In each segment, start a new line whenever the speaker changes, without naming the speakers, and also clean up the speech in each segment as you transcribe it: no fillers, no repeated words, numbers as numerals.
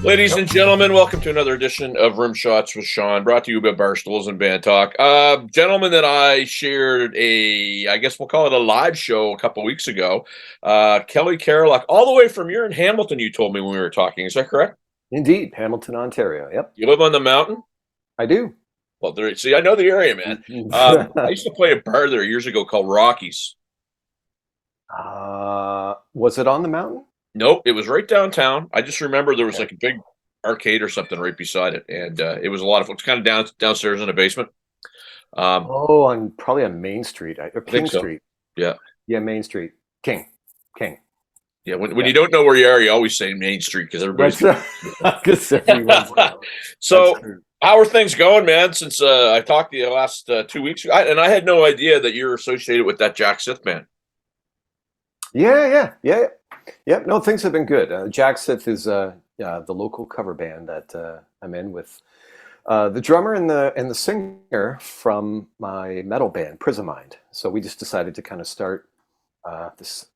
Ladies and gentlemen, welcome to another edition of Rimshots with Sean, brought to you by Barstools and Bandtalk. Gentleman that I shared I guess we'll call it a live show a couple weeks ago, Kereliuk, all the way from you're in Hamilton, you told me when we were talking. Is that correct?
Indeed, Hamilton, Ontario. Yep,
You live on the mountain?
I do.
Well, see, I know the area, man. I used to play a bar there years ago called Rockies.
Was it on the mountain?
Nope, it was right downtown. I just remember there was like a big arcade or something right beside it, and it was a lot of fun. It's kind of downstairs in the basement.
Probably on Main Street or King Street.
Yeah,
Main Street. King.
Yeah, when you don't know where you are, you always say Main Street because everybody's. So, how are things going, man? Since I talked to you last 2 weeks, and I had no idea that you're associated with that Jack Sith band.
Yeah. No, things have been good. Jack Sith is the local cover band that I'm in with the drummer and the singer from my metal band Prismamind. So we just decided to kind of start this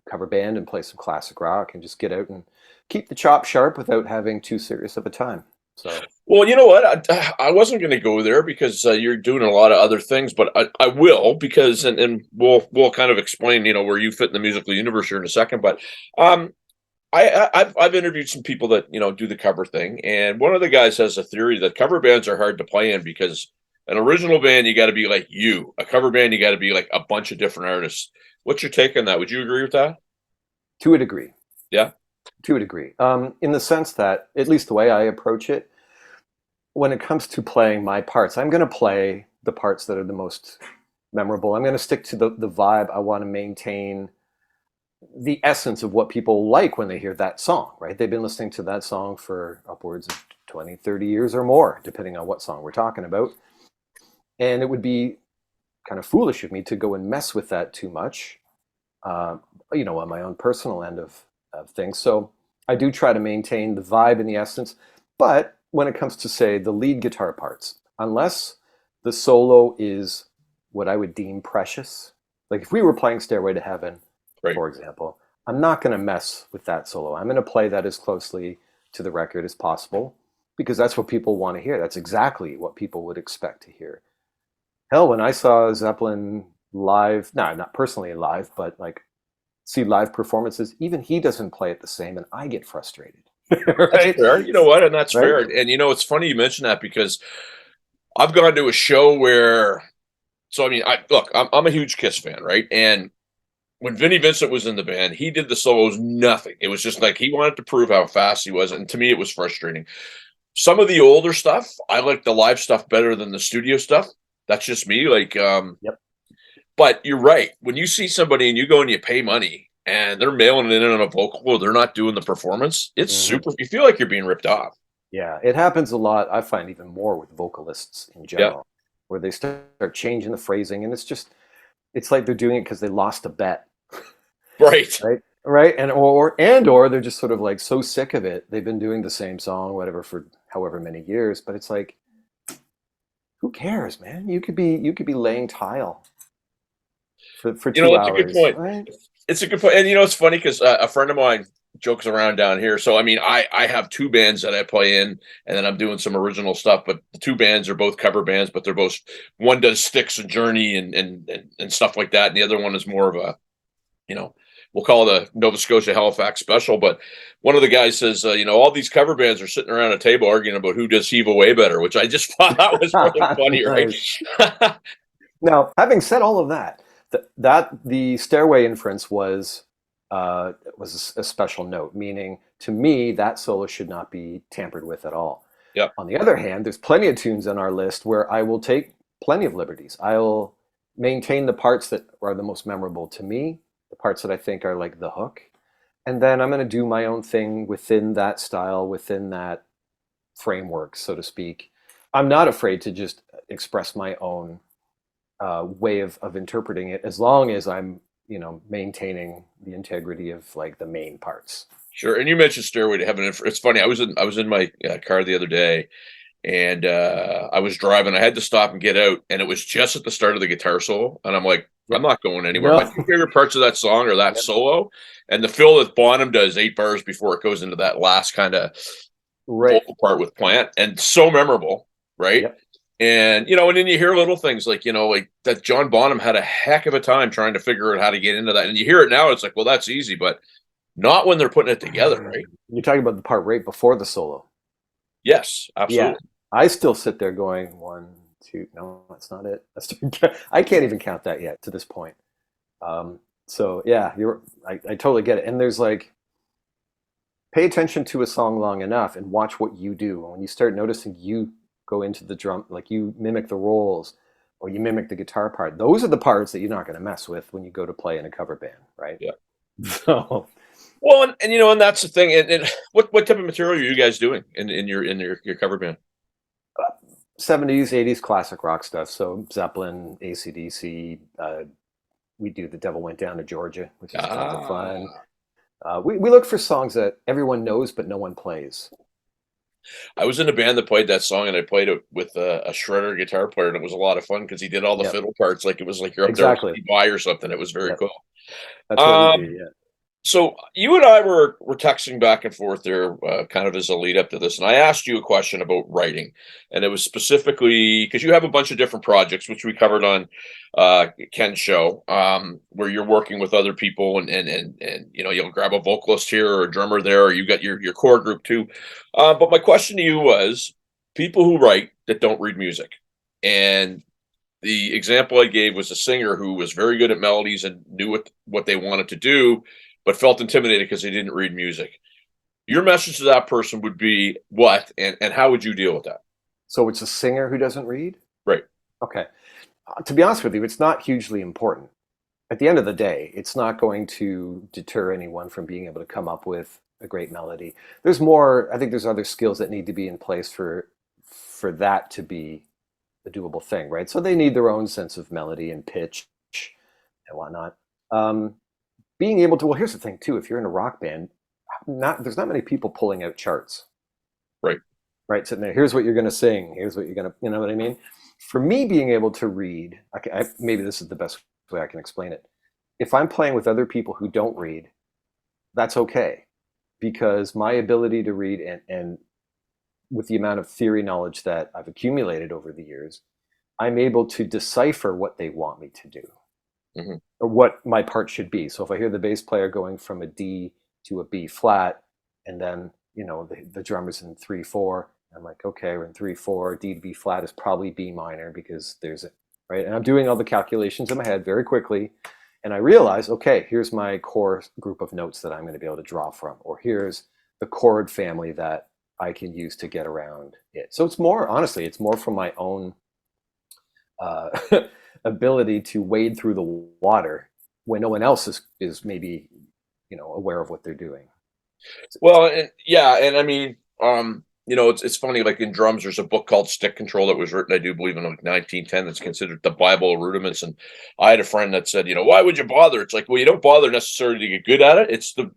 cover band and play some classic rock and just get out and keep the chop sharp without having too serious of a time. So,
well, you know what? I wasn't going to go there because you're doing a lot of other things, but I will because, and we'll kind of explain, where you fit in the musical universe here in a second. But I've interviewed some people that do the cover thing, and one of the guys has a theory that cover bands are hard to play in because an original band you got to be like you, a cover band you got to be like a bunch of different artists. What's your take on that? Would you agree with that?
To a degree,
yeah.
To a degree, in the sense that, at least the way I approach it, when it comes to playing my parts, I'm going to play the parts that are the most memorable. I'm going to stick to the vibe. I want to maintain the essence of what people like when they hear that song, right? They've been listening to that song for upwards of 20, 30 years or more, depending on what song we're talking about. And it would be kind of foolish of me to go and mess with that too much, on my own personal end of things. So I do try to maintain the vibe and the essence, but when it comes to, say, the lead guitar parts, unless the solo is what I would deem precious, like if we were playing Stairway to Heaven, right, for example, I'm not going to mess with that solo. I'm going to play that as closely to the record as possible because that's what people want to hear. That's exactly what people would expect to hear. Hell, when I saw Zeppelin live, not personally live, but like see live performances, even he doesn't play it the same, and I get frustrated.
Right? That's fair. You know what? And that's fair. And it's funny you mention that because I've gone to a show where, I'm a huge Kiss fan, right? And when Vinnie Vincent was in the band, he did the solos nothing. It was just like he wanted to prove how fast he was, and to me, it was frustrating. Some of the older stuff, I like the live stuff better than the studio stuff. That's just me.
Yep.
But you're right. When you see somebody and you go and you pay money and they're mailing it in on a vocal or they're not doing the performance, it's super. You feel like you're being ripped off.
Yeah, it happens a lot. I find even more with vocalists in general, where they start changing the phrasing, and it's like they're doing it because they lost a bet. Right, and or they're just sort of like so sick of it. They've been doing the same song, whatever, for however many years. But it's like, who cares, man? You could be laying tile for 2 hours.
It's a good point.
Right?
It's a good point. And it's funny because a friend of mine jokes around down here. So I have two bands that I play in, and then I'm doing some original stuff. But the two bands are both cover bands, but they're both, one does Styx and Journey and stuff like that, and the other one is more of a, we'll call it a Nova Scotia Halifax special. But one of the guys says, all these cover bands are sitting around a table arguing about who does Heave Away better, which I just thought that was really funny, right?
Now, having said all of that, the Stairway inference was a special note, meaning to me that solo should not be tampered with at all.
Yep.
On the other hand, there's plenty of tunes on our list where I will take plenty of liberties. I'll maintain the parts that are the most memorable to me, the parts that I think are like the hook, and then I'm going to do my own thing within that style, within that framework, so to speak. I'm not afraid to just express my own way of interpreting it, as long as I'm maintaining the integrity of like the main parts.
Sure. And you mentioned Stairway to Heaven. It's funny. I was in my car the other day, and I was driving. I had to stop and get out, and it was just at the start of the guitar solo, and I'm like, I'm
Yep.
not going anywhere. My
No.
two favorite parts of that song are that
Yep.
solo and the fill that Bonham does 8 bars before it goes into that last kind of
Right.
vocal part with Plant, and so memorable, right?
Yep.
And and then you hear little things like like that John Bonham had a heck of a time trying to figure out how to get into that, and you hear it now, it's like, well, that's easy, but not when they're putting it together, right?
You're talking about the part right before the solo.
Yes,
Yeah.
absolutely.
I still sit there going, one, two, no, that's not it. I can't even count that yet to this point. So yeah, I totally get it. And there's like, pay attention to a song long enough and watch what you do. And when you start noticing you go into the drum, like you mimic the rolls or you mimic the guitar part, those are the parts that you're not going to mess with when you go to play in a cover band, right?
Yeah.
So
Well, and that's the thing. And what type of material are you guys doing in your cover band?
70s, 80s classic rock stuff. So Zeppelin, AC/DC. We do The Devil Went Down to Georgia, which is tons of fun.
Ah,
We look for songs that everyone knows but no one plays.
I was in a band that played that song, and I played it with a shredder guitar player, and it was a lot of fun because he did all the
Yep,
fiddle parts like it was like you're up there with
exactly.
Steve Vai or something. It was very
Yep,
cool.
that's what we do.
Um,
Yeah.
So you and I were texting back and forth there, kind of as a lead up to this, and I asked you a question about writing, and it was specifically because you have a bunch of different projects, which we covered on Ken's show, where you're working with other people, and you'll grab a vocalist here or a drummer there, or you got your core group too. But my question to you was, people who write that don't read music, and the example I gave was a singer who was very good at melodies and knew what they wanted to do, but felt intimidated because they didn't read music. Your message to that person would be what, and how would you deal with that?
So it's a singer who doesn't read?
Right.
Okay. To be honest with you, it's not hugely important. At the end of the day, it's not going to deter anyone from being able to come up with a great melody. There's more, I think there's other skills that need to be in place for that to be a doable thing, right? So they need their own sense of melody and pitch and whatnot. Um, Being able to, well, here's the thing too, if you're in a rock band, there's not many people pulling out charts,
Right.
right? Sitting there, here's what you're going to sing, here's what you're going to, you know what I mean? For me, being able to read, maybe this is the best way I can explain it. If I'm playing with other people who don't read, that's okay, because my ability to read and with the amount of theory knowledge that I've accumulated over the years, I'm able to decipher what they want me to do
Hmm.
or what my part should be. So if I hear the bass player going from a D to a B flat, and then the drummer's in 3/4, I'm like, okay, we're in 3/4. D to B flat is probably B minor because there's a right, and I'm doing all the calculations in my head very quickly, and I realize, okay, here's my core group of notes that I'm going to be able to draw from, or here's the chord family that I can use to get around it. So it's more, honestly, it's more from my own uh, ability to wade through the water when no one else is maybe aware of what they're doing.
Well, and yeah, and I mean, it's funny. Like in drums, there's a book called Stick Control that was written, I do believe, in like 1910. That's considered the Bible of rudiments. And I had a friend that said, why would you bother? It's like, well, you don't bother necessarily to get good at it.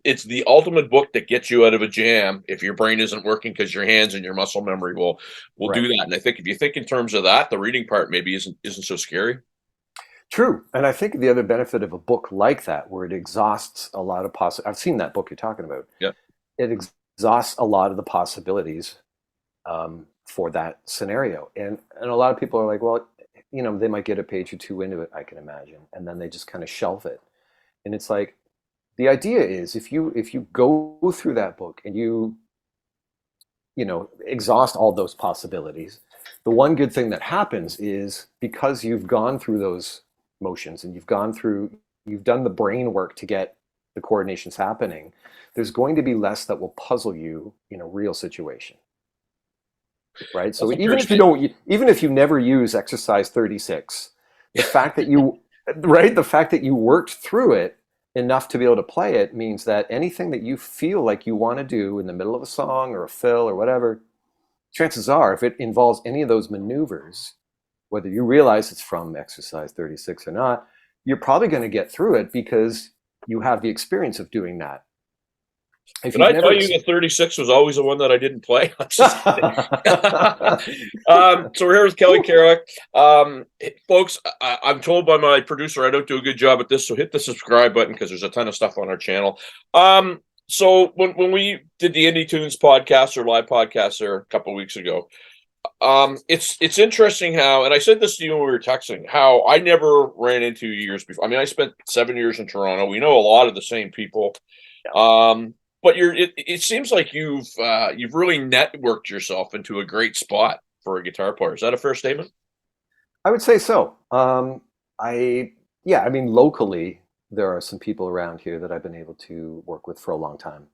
It's the ultimate book that gets you out of a jam if your brain isn't working because your hands and your muscle memory will
Right.
do that. And I think if you think in terms of that, the reading part maybe isn't so scary.
True. And I think the other benefit of a book like that, where it exhausts a lot of I've seen that book you're talking about.
Yeah.
It exhausts a lot of the possibilities for that scenario. And a lot of people are like, well, they might get a page or two into it, I can imagine, and then they just kind of shelve it. And it's like, the idea is if you go through that book and exhaust all those possibilities, the one good thing that happens is because you've gone through those motions and you've done the brain work to get the coordinations happening, there's going to be less that will puzzle you in a real situation, right? So
That's a
even
fair
if you
statement.
don't, even if you never use exercise 36, the fact that you right, the fact that you worked through it enough to be able to play it means that anything that you feel like you want to do in the middle of a song or a fill or whatever, chances are, if it involves any of those maneuvers, whether you realize it's from exercise 36 or not, you're probably going to get through it because you have the experience of doing that If
Did
you've
I tell
never,
you the 36 was always the one that I didn't play? I'm just kidding. So we're here with Kelly Kereliuk. Folks, I'm told by my producer I don't do a good job at this, so hit the subscribe button because there's a ton of stuff on our channel. So when we did the Indie Tunes podcast or live podcast there a couple of weeks ago, it's interesting how, and I said this to you when we were texting, how I never ran into you years before. I mean, I spent 7 years in Toronto. We know a lot of the same people. But it seems like you've really networked yourself into a great spot for a guitar player. Is that a fair statement?
I would say so. I mean, locally, there are some people around here that I've been able to work with for a long time.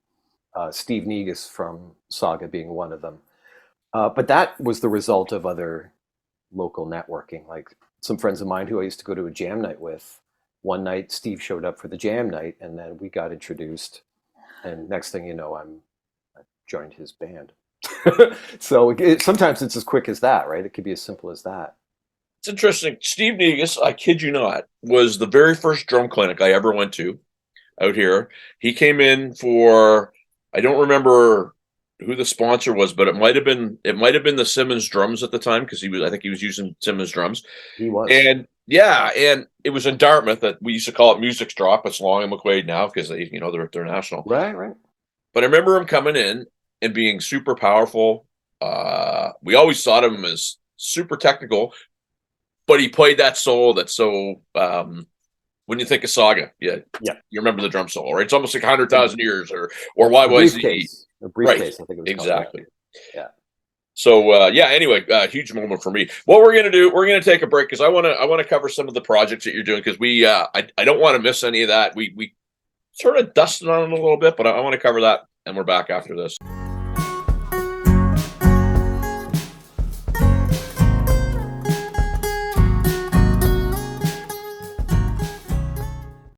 Steve Negus from Saga being one of them. But that was the result of other local networking. Like some friends of mine who I used to go to a jam night with. One night, Steve showed up for the jam night, and then we got introduced. And next thing you know, I joined his band. So sometimes it's as quick as that, right? It could be as simple as that.
It's interesting. Steve Negus, I kid you not, was the very first drum clinic I ever went to out here. He came in for, I don't remember who the sponsor was, but it might have been the Simmons drums at the time, because I think he was using Simmons drums.
He was.
And yeah, and it was in Dartmouth. That we used to call it Music's Drop. It's Long and McQuaid now because they're national.
Right.
But I remember him coming in and being super powerful. We always thought of him as super technical, but he played that solo that's so. When you think of Saga, yeah, you remember the drum solo, right? It's almost like 100,000 years, or YYZ.
A briefcase,
right?
I think it was
exactly.
Called, yeah.
So anyway, huge moment for me. What we're gonna do, we're gonna take a break because I wanna cover some of the projects that you're doing, because I don't want to miss any of that. We sort of dusted on it a little bit, but I want to cover that, and we're back after this.